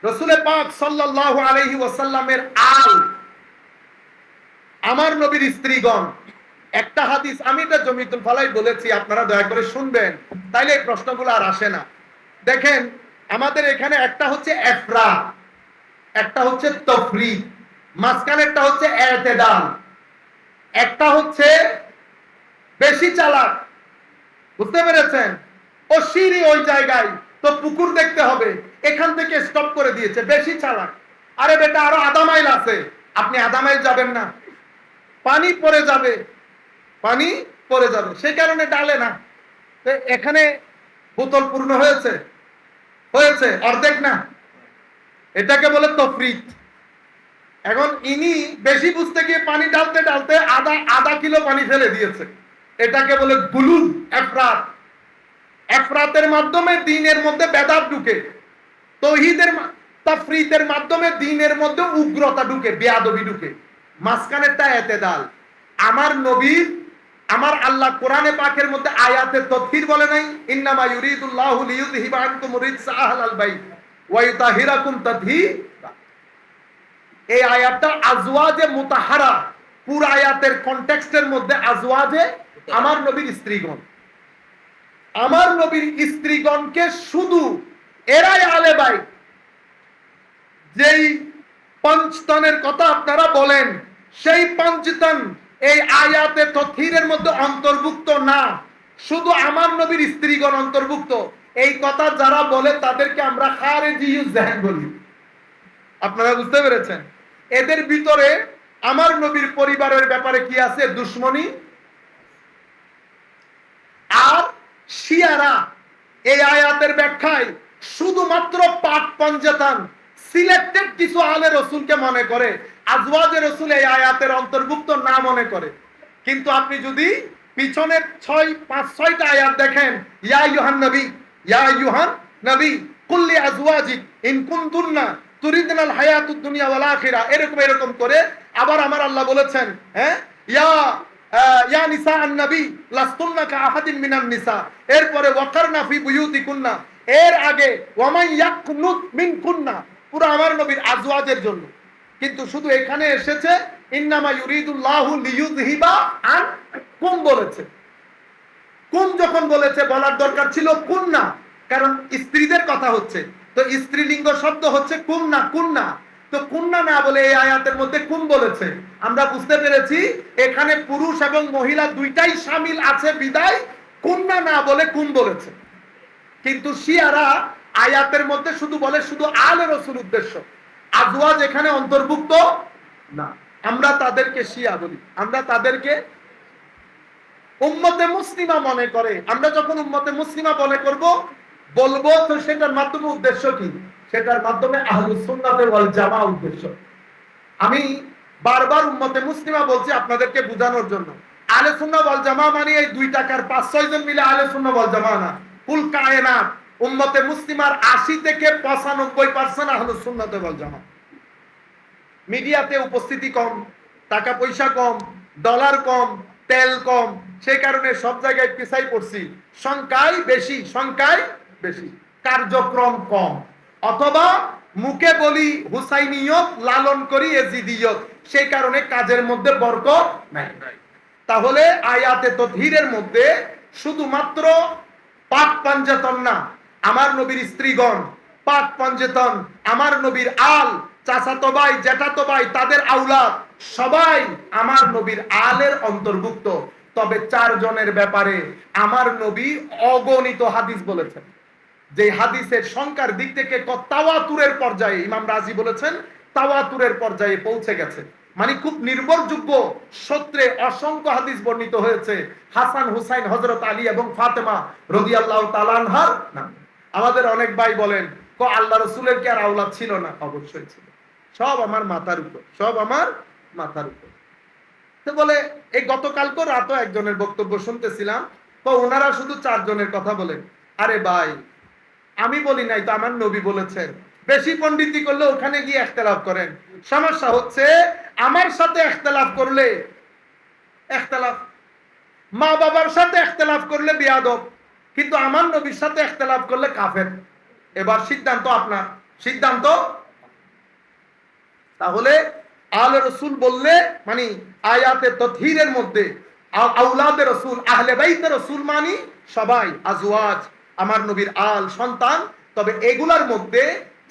রসুল পাক সাল্লাল্লাহু আলাইহি ওয়াসাল্লামের আল, আমার নবীর স্ত্রীগণ। একটা হাদিস আমি এটা জমিতুল ফালাই বলেছি, আপনারা দয়া করে শুনবেন, তাইলে এই প্রশ্নগুলো আর আসে না। দেখেন, আমাদের এখানে একটা হচ্ছে এফরা, একটা হচ্ছে তফরিদ, মাঝখানেরটা হচ্ছে এতেদাল, একটা হচ্ছে বেশি চালাক। বুঝতে পেরেছেন? ও সিঁড়ি ওই জায়গায়, তো পুকুর দেখতে হবে, এখান থেকে স্টপ করে দিয়েছে, বেশি চালাক। আরে বেটা, আরো আধা মাইল আছে, আপনি আধা মাইল যাবেন না, পানি পড়ে যাবে, পানি পড়ে যাবে, সেই কারণে ডালে না। এখানে বোতল পূর্ণ হয়েছে, হয়েছে অর্ধেক না, এটাকে বলে তফরিত। এখন ইনি বেশি বুঝতে গিয়ে পানি ডালতে ডালতে আধা কিলো পানি ফেলে দিয়েছে, এটাকে বলে গুলুল, এফরাত। এফরাতের মাধ্যমে দ্বীনের মধ্যে বেদাত ঢুকে, তৌহিদের তাফরিতের মাধ্যমে দ্বীনের মধ্যে উগ্রতা ঢুকে, বেয়াদবি ঢুকে। মাঝখানেরটা এতেদাল। আমার নবীর, আমার আল্লাহ কোরআনে পাকের মধ্যে আয়াতে তফসির বলে নাই, ইন্নামা ইউরিদুল্লাহু লিইউযহিবা আনকুম রিজসা আহলাল বাইত ওয়া ইউতাহিরাকুম তাতহীরা। এই আয়াতটা আজওয়াজে মুতাহারা, পুরো আয়াতের কনটেক্সটের মধ্যে আজওয়াজে আমার নবীর স্ত্রীগণ, আমার নবীর স্ত্রীগণকে শুধু এরাই আলে বাইত। যেই পঞ্চতনের কথা আপনারা বলেন, সেই পঞ্চতন এই আয়াতে তথহিরের মধ্যে অন্তর্ভুক্ত না, শুধু আমার নবীর স্ত্রীগণ অন্তর্ভুক্ত। এই কথা যারা বলে তাদেরকে আমরা খারেজিয়ুজ জাহেল বলি। আপনারা বুঝতে পেরেছেন? এদের ভিতরে আমার নবীর পরিবারের ব্যাপারে কি আছে? দুশ্মনী। আর শিয়ারা এই আয়াতের ব্যাখ্যায় শুধুমাত্র পাক পঞ্চতন সিলেক্টেড কিছু আলে রসুলকে মনে করে, আজওয়াজে রসুল এই আয়াতের অন্তর্ভুক্ত না মনে করে। কিন্তু আপনি যদি পিছনের 5-6টা আয়াত দেখেন, ইয়া আইয়ুহান নবী, ইয়া আইয়ুহান নবী কুল্লি আজওয়াজিক ইন কুনতুন্না তুরিদনাল হায়াতুদ দুনিয়া ওয়াল আখিরা, এরকম এরকম করে আবার আমার আল্লাহ বলেছেন, হ্যাঁ, ইয়া নিসা আন-নবী লাস্তুন্না কাআহাদিন মিনান নিসা, এরপরে ওয়াকারনা ফি বুয়ুতিকুন্না, এর আগে ওয়ামান ইয়াকনুত মিনকুন্না, পুরো আমার নবীর আজওয়াজের জন্য। কিন্তু শুধু এখানে এসেছে ইন্নামা ইউরিদুল্লাহু লিইউযহিবা আনকুম বলেছে। কুম যখন বলেছে, বলার দরকার ছিল কুন্না, কারণ স্ত্রীদের কথা হচ্ছে, তো স্ত্রীলিঙ্গ শব্দ হচ্ছে কুমনা, কুন্না। তো কুন্না না বলে এই আয়াতের মধ্যে কুম বলেছে। আমরা বুঝতে পেরেছি এখানে পুরুষ এবং মহিলা দুইটাই শামিল আছে, বিদায় কুন্না না বলে কুম বলেছে। কিন্তু শিয়ারা আয়াতের মধ্যে শুধু বলে শুধু আলে রসুল উদ্দেশ্য, আজওয়াজ এখানে অন্তর্ভুক্ত না। আমরা তাদেরকে শিয়া বলি, আমরা তাদেরকে উম্মতে মুসলিমা মনে করে। আমরা যখন উম্মতে মুসলিমা মনে করব, বলবো, তো সেটার মাধ্যমে উদ্দেশ্য কি? সেটার মাধ্যমে আহলুস সুন্নাত ওয়াল জামাত উদ্দেশ্য। আমি বারবার উম্মতে মুসলিমা বলছি আপনাদেরকে বোঝানোর জন্য। আহলে সুন্নাত ওয়াল জামাত মানে এই 2 টাকার 5-6 জন মিলে আহলে সুন্নাত ওয়াল জামাত না, কুল কায়নাত উম্মতে মুসলিমার 80 থেকে 95% আহলুস সুন্নাত ওয়াল জামাত। মিডিয়াতে উপস্থিতি কম, টাকা পয়সা কম, ডলার কম, তেল কম, সেই কারণে সব জায়গায় পিছাই পড়ছি। সংখ্যায় বেশি, কার্যক্রম কম, অথবা মুখে বলি হুসাইনিয়ত, লালন করি এজিদিয়ত, সেই কারণে কাজের মধ্যে বরকত নাই। তাহলে আয়াতে তদহিরের মধ্যে শুধুমাত্র পাক পঞ্চতন না, আমার নবীর স্ত্রীগণ পাক পঞ্চতন, আমার নবীর আল, চাচাতো ভাই, জ্যাঠাতো ভাই, তাদের আওলাদ সবাই আমার নবীর আলের অন্তর্ভুক্ত। তবে 4 জনের ব্যাপারে আমার নবী অগণিত হাদিস বলেছেন, যে হাদিসের সংখ্যার দিক থেকে তাওয়াতুরের পর্যায়ে, ইমাম রাজি বলেছেন তাওয়াতুরের পর্যায়ে পৌঁছে গেছে। মানে খুব নির্ভরযোগ্য সূত্রে অসংখ্য হাদিস বর্ণিত হয়েছে হাসান, হুসাইন, হযরত আলী এবং ফাতেমা রাদিয়াল্লাহু তাআলা আনহার নাম। আমাদের অনেক ভাই বলেন, আল্লাহ রাসূলের কি আর আওলাদ ছিল না? অবশ্যই ছিল, সব আমার মাথার উপর, সব আমার মাথার উপর। তো বলে, এই গতকালকে রাতও একজনের বক্তব্য শুনতেছিলাম, তো ওনারা শুধু 4 জনের কথা বলেন। আরে ভাই, আমি বলি নাই তো, আমার নবী বলেছেন। বেশি পণ্ডিতি করলে ওখানে গিয়ে ইখতিলাফ করেন। সমস্যা হচ্ছে আমার সাথে ইখতিলাফ করলে ইখতিলাফ, মা বাবার সাথে ইখতিলাফ করলে বিয়াদব, কিন্তু আমার নবীর সাথে ইখতিলাফ করলে কাফের। এবার সিদ্ধান্ত আপনার, সিদ্ধান্ত। তাহলে আলে রসুল বললে মানে আয়াতে তথহিরের মধ্যে আউলাদে রসুল, আহলে বাইতে রসুল মানে সবাই, আজওয়াজ আমার নবীর আল সন্তান। তবে এগুলার মধ্যে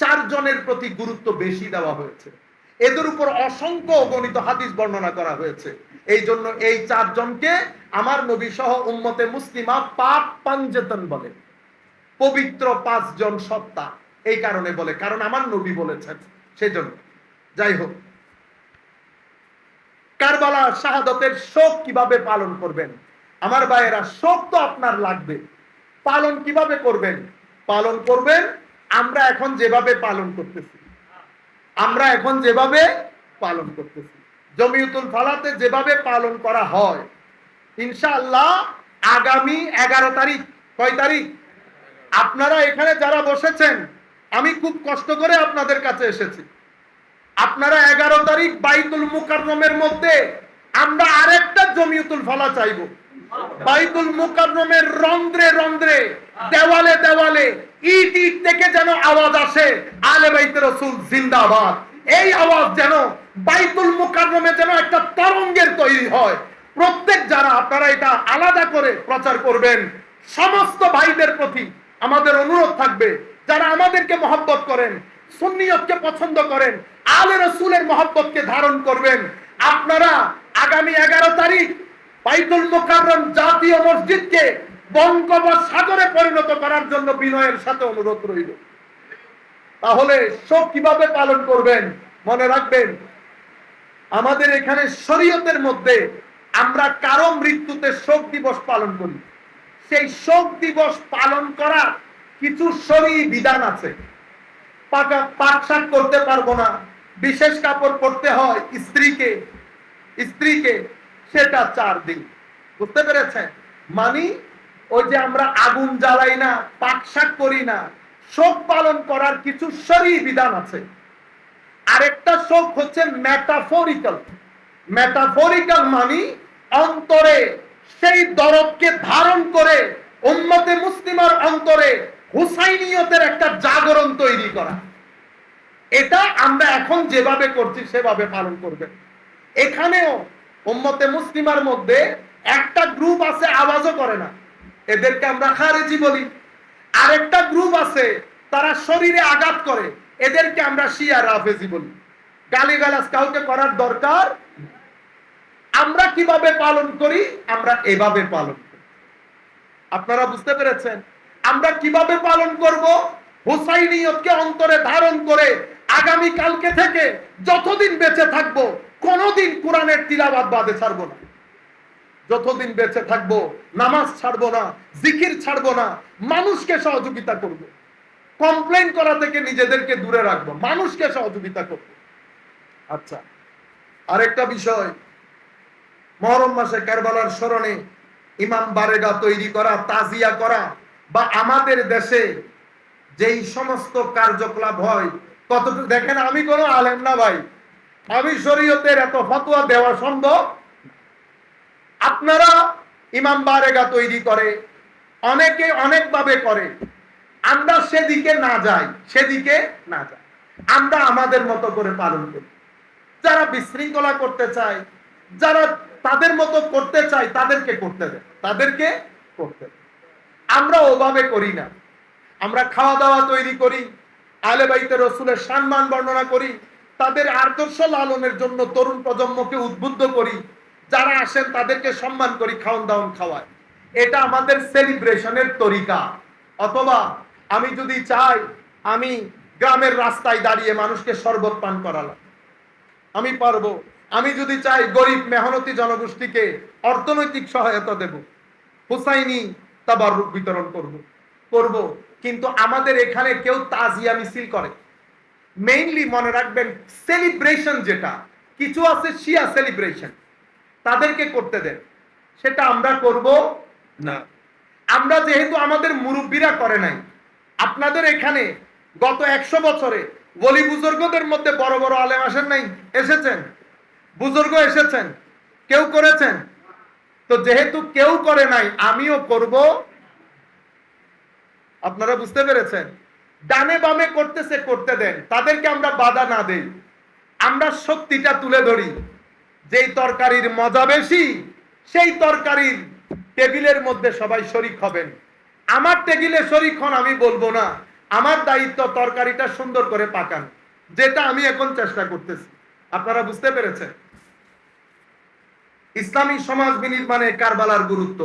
4 জনের প্রতি গুরুত্ব বেশি দেওয়া হয়েছে, এদের উপর অসংখ্য অগণিত হাদিস বর্ণনা করা হয়েছে। এই জন্য এই 4 জনকে আমার নবী সহ উম্মতে মুসলিমা পাক পাঞ্জেতন বলে, পবিত্র 5 জন সত্তা। এই কারণে বলে, কারণ আমার নবী বলেছেন, সেজন্য। যাই হোক, কারবালা শাহাদতের শোক কিভাবে পালন করবেন? আমার ভাইয়েরা, শোক তো আপনার লাগবে, পালন কিভাবে করবেন? পালন করবেন আমরা এখন যেভাবে পালন করতেছি, জমিয়তুল ফালাতে যেভাবে পালন করা হয়, ইনশাআল্লাহ আগামী 11 তারিখ, কয় তারিখ? আপনারা এখানে যারা বসেছেন, আমি খুব কষ্ট করে আপনাদের কাছে এসেছি। আপনারা 11 তারিখ বাইতুল মুকাররমের মধ্যে আমরা আরেকটা জমিয়তুল ফালা চাইব। বাইতুল মুকাররমের রন্ধ্রে রন্ধ্রে, দেওয়ালে দেওয়ালে, ইট ইট থেকে যেন আওয়াজ আসে, আলে বাইতে রাসূল জিন্দাবাদ। এই আওয়াজ যেন বাইতুল মুকাররমে যেন একটা তরঙ্গের তৈরি হয়। প্রত্যেক যারা আপনারা এটা আলাদা করে প্রচার করবেন, সমস্ত ভাইদের প্রতি আমাদের অনুরোধ থাকবে, যারা আমাদেরকে মহব্বত করেন, সুন্নিয়তকে পছন্দ করেন, আলে রাসূলের মহব্বতকে ধারণ করবেন, আপনারা আগামী 11 তারিখ বাইতুল মুকাররম জাতীয় মসজিদকে বঙ্গোপসাগরে পরিণত করার জন্য বিনয়ের সাথে অনুরোধ রইল। তাহলে শোক কিভাবে পালন করবেন? মনে রাখবেন, আমাদের এখানে শরীয়তের মধ্যে আমরা কারো মৃত্যুতে শোক দিবস পালন করি। সেই শোক দিবস পালন করার কিছু শরঈ বিধান আছে। পাক শাক করতে পারবো না, বিশেষ কাপড় পরতে হয় স্ত্রীকে, সেটা 4 দিন। বুঝতে পেরেছেন? মানে ওই যে আমরা আগুন জ্বালাই না, পাক শাক করি না, শোক পালন করার কিছু শরঈ বিধান আছে। আরেকটা শোক হচ্ছে মেটাফরিক্যাল মানে অন্তরে সেই দরদকে ধারণ করে উম্মতে মুসলিমার অন্তরে হুসাইনিয়তের একটা জাগরণ তৈরি করা। এটা আমরা এখন যেভাবে করছি সেভাবে পালন করবেন। এখানেও উম্মতে মুসলিমার মধ্যে একটা গ্রুপ আছে আওয়াজও করে না, এদেরকে আমরা খারেজি বলি। আরেকটা গ্রুপ আছে তারা শরীরে আঘাত করে, এদেরকে আমরা শিয়া রাফেজি বলি। গালিগালাজ কাউকে করার দরকার। আমরা কিভাবে পালন করি? আমরা এভাবে পালন করি। আপনারা বুঝতে পেরেছেন? আমরা কিভাবে পালন করব? হুসাইনিয়তকে অন্তরে ধারণ করে আগামী কালকে থেকে যতদিন বেঁচে থাকবো কোনদিন কোরআনের তিলাওয়াত বাদে ছাড়বো না। যতদিন বেঁচে থাকবো নামাজ ছাড়বো না, জিকির ছাড়বো না, মানুষকে সহযোগিতা করব। কমপ্লেইন করা থেকে নিজেদেরকে দূরে রাখবো, মানুষকে সহযোগিতা করব। আচ্ছা, আরেকটা বিষয়, মুহররম মাসে কারবালার স্মরণে ইমাম বারেগা তৈরি করা, তাজিয়া করা, বা আমাদের দেশে যেই সমস্ত কার্যকলাপ হয়, কতটুকু দেখেন, আমি কোনো আলেম না ভাই, আমি শরীয়তের এত ফতোয়া দেওয়া সম্ভব। আপনারা ইমাম বারেগা তৈরি করে, অনেকে অনেকভাবে করে, আমরা সেদিকে না যাই, আমরা আমাদের মতো করে পালন করি। যারা বিশৃঙ্খলা করতে চায়, যারা তাদের মতো করতে চায়, তাদেরকে করতে দেয়, আমরা ওভাবে করি না। আমরা খাওয়া দাওয়া তৈরি করি, আহলে বাইতে রাসূলের সম্মান বর্ণনা করি, তাদের আদর্শ লালনের জন্য তরুণ প্রজন্মকে উদ্বুদ্ধ করি, যারা আসেন তাদেরকে সম্মান করি, খাওয়ান দাওয়ান খাওয়াই। এটা আমাদের সেলিব্রেশনের তরিকা। অথবা আমি যদি চাই আমি গ্রামের রাস্তায় দাঁড়িয়ে মানুষকে শরবত পান করালাম, আমি পারবো। আমি যদি চাই গরিব মেহনতি জনগোষ্ঠীকে অর্থনৈতিক সহায়তা দেব, হুসাইনি তাবাররুক বিতরণ করব। কিন্তু আমাদের এখানে কেউ তাজিয়া মিছিল করে। মেইনলি মনে রাখবেন, সেলিব্রেশন যেটা কিছু আছে, শিয়া সেলিব্রেশন, তাদেরকে করতে দেন, সেটা আমরা করব না। আমরা যেহেতু আমাদের মুরব্বীরা করে নাই, আপনাদের এখানে গত 100 বছরে ওলি বুজুর্গদের মধ্যে বড় বড় আলেম আসেন নাই? এসেছেন, বুজুর্গ এসেছেন, কেউ করেছেন? তো যেহেতু কেউ করে নাই, আমিও করব। আপনারা বুঝতে পেরেছেন? ডানে বামে করতেছে, করতে দেন, তাদেরকে আমরা বাধা না দেই। আমরা শক্তিটা তুলে ধরি। যেই তরকারির মজা বেশি, সেই তরকারির টেবিলের মধ্যে সবাই শরিক হবেন। আমার টেবিলে শরিক হন আমি বলবো না, আমার দায়িত্ব তরকারিটা সুন্দর করে পাকান, যেটা আমি এখন চেষ্টা করতেছি। আপনারা বুঝতে পেরেছেন ইসলামী সমাজ বিনির্মাণে কারবালার গুরুত্ব।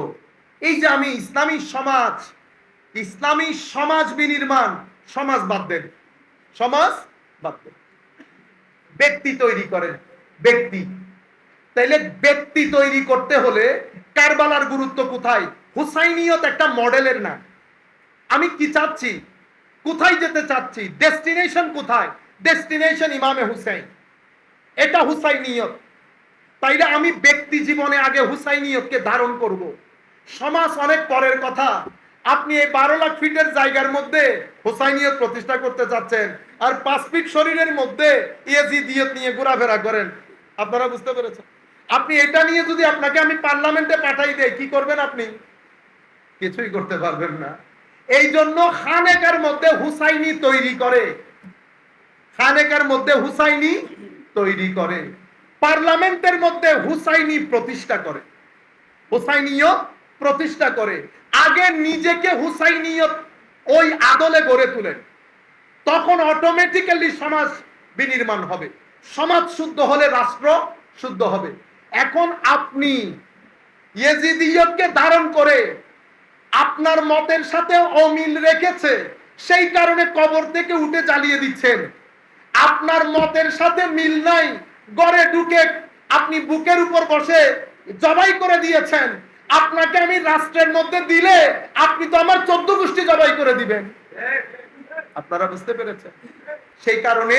এই যে আমি ইসলামী সমাজ বিনির্মাণ, সমাজ বাদ দেন, সমাজ বাদ দেন, ব্যক্তি তৈরি করেন, ব্যক্তি। তাইলে ব্যক্তি তৈরি করতে হলে কারবালার গুরুত্ব কোথায়? হুসাইনিয়ত একটা মডেলের না। আমি কি চাচ্ছি, কোথায় যেতে চাচ্ছি, ডেস্টিনেশন কোথায়? ডেস্টিনেশন ইমামে হুসাইন, এটা হুসাইনিয়ত। তাইলে আমি ব্যক্তি জীবনে আগে হুসাইনিয়তকে ধারণ করব। সমাজ অনেক পরের কথা। আপনি এই 12 লাখ ফিটের জায়গার মধ্যে হুসাইনিয়ত প্রতিষ্ঠা করতে চাচ্ছেন, আর 5 ফিট শরীরের মধ্যে ইয়েজিদিয়ত নিয়ে ঘোরাফেরা করেন। আপনারা বুঝতে পেরেছেন? আপনি এটা নিয়ে যদি আপনাকে আমি পার্লামেন্টে পাঠাই দেই, কি করবেন আপনি? কিছুই করতে পারবেন না। এই জন্য খানেকার মধ্যে হুসাইনি তৈরি করে, খানেকার মধ্যে হুসাইনি তৈরি করে, পার্লামেন্টের মধ্যে হুসাইনি প্রতিষ্ঠা করে, হুসাইনিয়ত প্রতিষ্ঠা করে। আগে নিজেকে হুসাইনিয়ত ওই আদলে গড়ে তুলেন, তখন অটোমেটিক্যালি সমাজ বিনির্মাণ হবে। সমাজ শুদ্ধ হলে রাষ্ট্র শুদ্ধ হবে। এখন আপনি ইয়েজিদিয়তকে ধারণ করে আপনার মতের সাথে অমিল রেখেছে, সেই কারণে কবর থেকে উঠে জ্বালিয়ে দিচ্ছেন। আপনার মতের সাথে মিল নাই, ঘরে ঢুকে আপনি বুকের উপর বসে জবাই করে দিয়েছেন। আপনাকে আমি রাষ্ট্রের মধ্যে দিলে আপনি তো আমার 14 গোষ্ঠী জবাই করে দিবেন। আপনারা বুঝতে পেরেছেন? সেই কারণে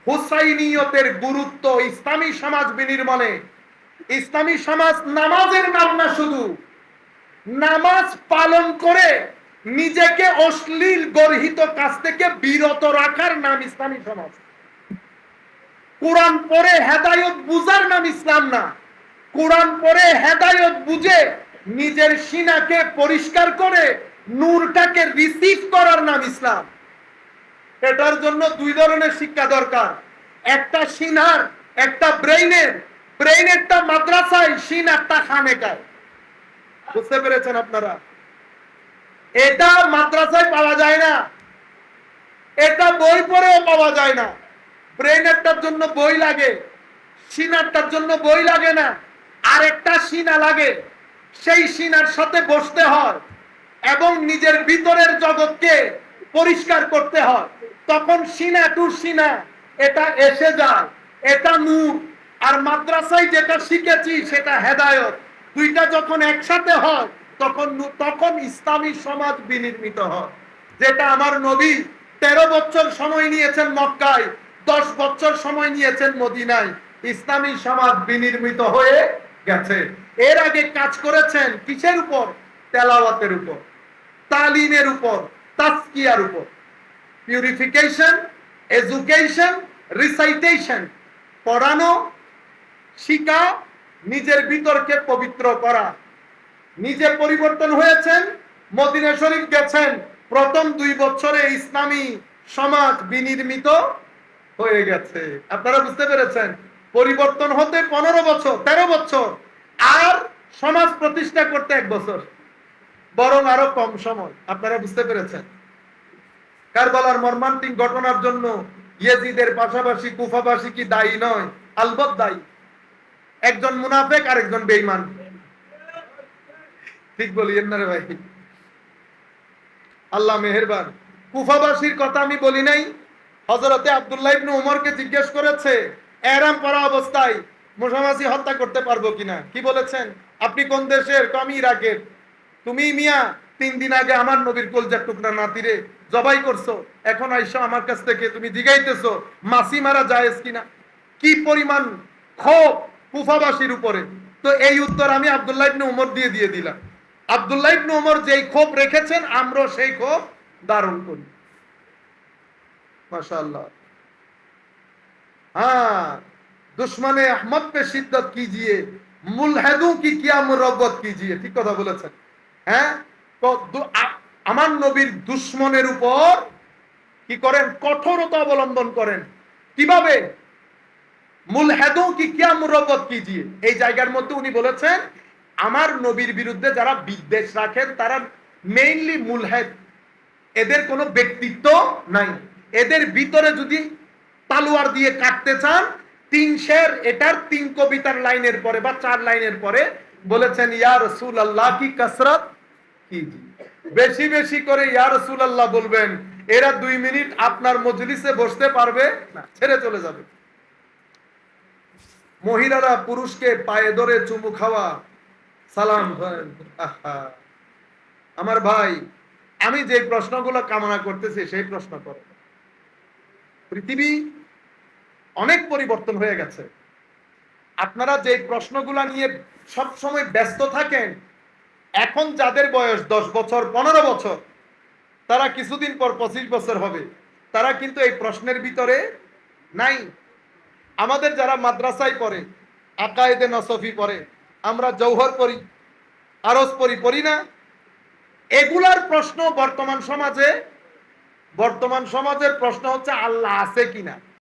হুসাইনিয়তের গুরুত্ব ইসলামী সমাজ বিনির্মাণে। ইসলামী সমাজ নামাজের নাম না, শুধু নামাজ পালন করে নিজেকে অশ্লীল গর্হিত কাজ থেকে বিরত রাখার নাম ইসলামী সমাজ। কোরআন পড়ে হেদায়েত বুঝার নাম ইসলাম না। কোরআন পড়ে হেদায়েত বুঝে নিজের সিনাকে পরিষ্কার করে নূরটাকে রিসিভ করার নাম ইসলাম। এটার জন্য 2 ধরনের শিক্ষা দরকার, একটা সিনার, একটা ব্রেইনের। ব্রেইনেরটা মাদ্রাসায়, সিনারটা খানেকায়। বুঝতে পেরেছেন আপনারা? এটা মাদ্রাসায় পাওয়া যায় না, এটা বই পড়েও পাওয়া যায় না। ব্রেইনেরটার জন্য বই লাগে, সিনারটার জন্য বই লাগে না। আরেকটা সিনা লাগে, সেই সিনার সাথে বসতে হয় এবং নিজের ভিতরের জগৎকে পরিষ্কার করতে হয়। তখন সিনা টু সিনা এটা এসে যায়, এটা নূর। আর মাদ্রাসায় যেটা শিখেছি সেটা হেদায়েত। দুইটা যখন একসাথে হয় তখন ইসলামী সমাজ বিনির্মিত হয়। যেটা আমার নবী 13 বছর সময় নিয়েছেন মক্কায়, 10 বছর সময় নিয়েছেন মদিনায়। ইসলামী সমাজ বিনির্মিত হয়ে গেছে। এর আগে কাজ করেছেন কিসের উপর? তেলাওয়াতের উপর, তালিমের উপর, তাজকিয়ার উপর। পিউরিফিকেশন, এডুকেশন, রিসাইটেশন, পড়ানো, শিখা, নিজের ভিতরকে পবিত্র করা। নিজে পরিবর্তন হয়েছেন, মদিনা শরীফ গেছেন, প্রথম 2 বছরে ইসলামী সমাজ বিনির্মিত হয়ে গেছে। আপনারা বুঝতে পেরেছেন? পরিবর্তন হতে 15 বছর, 13 বছর, আর সমাজ প্রতিষ্ঠা করতে 1 বছর, বরং আরো কম সময়। আপনারা বুঝতে পেরেছেন? কারবালার মর্মান্তিক ঘটনার জন্য ইয়েজিদের পাশাপাশি কুফাবাসী কি দায়ী নয়? আলবত দায়ী। একজন মুনাফিক আর একজন বেঈমান। ঠিক বলিয়েন না রে ভাই? আল্লাহ মেহেরবান। কুফাবাসীর কথা আমি বলি নাই। হযরতে আব্দুল্লাহ ইবনে উমরকে জিজ্ঞেস করেছে ইহরাম পরা অবস্থায় মুসামাসি হত্যা করতে পারবো কিনা। কি বলেছেন? আপনি কোন দেশের? আমি ইরাকের। তুমি মিয়া 3 দিন আগে আমার নবীর কলজার টুকরা নাতিরে জবাই করছো, এখন আইসা আমার কাছ থেকে তুমি জিগাইতেছো মাসি মারা জায়েজ কিনা। কি পরিমাণ ক্ষোভ কুফাবাসীর উপরে। তো এই উত্তর আমি আব্দুল্লাহ ইবনে উমর দিয়ে দিলাম। আব্দুল্লাহ ইবনে উমর যেই ক্ষোভ রেখেছেন, আমরা সেই ক্ষোভ ধারণ করি। माशाअल्लाह। हाँ, दुश्मन अहमद पे शिद्दत कीजिए, मुल्हिदों की क्या मुरव्वत कीजिए। ঠিক কথা বলেছেন। হ্যাঁ, তো আমার নবীর দুশমনের উপর কি করেন? কঠোরতা অবলম্বন করেন। কিভাবে? মুলহেদোं की क्या मुरब्बत कीजिए, এই জায়গার মধ্যে উনি বলেছেন আমার নবীর বিরুদ্ধে যারা বিদ্বেষ রাখেন তারা মেইনলি মুলহেদ, এদের কোনো ব্যক্তিত্ব নাই। এদের ভিতরে যদি তালোয়ার দিয়ে কাটতে চান, 3 শের এটার 3 কবিতার লাইনের পরে বা 4 লাইনের পরে বলেছেন ইয়া রাসূলুল্লাহ কি কসরত কিজি, বেশি বেশি করে ইয়া রাসূলুল্লাহ বলবেন, এরা 2 মিনিট আপনার মজলিসে বসতে পারবে না, ছেড়ে চলে যাবে। মহিলারা পুরুষকে পায়ে ধরে চুমু খাওয়া, সালাম করেন। আমার ভাই, আমি যে প্রশ্নগুলো কামনা করতেছি সেই প্রশ্ন করো। পৃথিবী অনেক পরিবর্তন হয়ে গেছে। আপনারা যে প্রশ্নগুলো নিয়ে সব সময় ব্যস্ত থাকেন, এখন যাদের বয়স 10 বছর 15 বছর, তারা কিছুদিন পর 25 বছর হবে, তারা কিন্তু এই প্রশ্নের ভিতরে নাই। আমাদের যারা মাদ্রাসায় পড়ে, আকায়েদে নসফি পড়ে, আমরা জৌহর পড়ি, আরজ পড়ি না, এগুলার প্রশ্ন বর্তমান সমাজের প্রশ্ন হচ্ছে আল্লাহ আছে কিনা।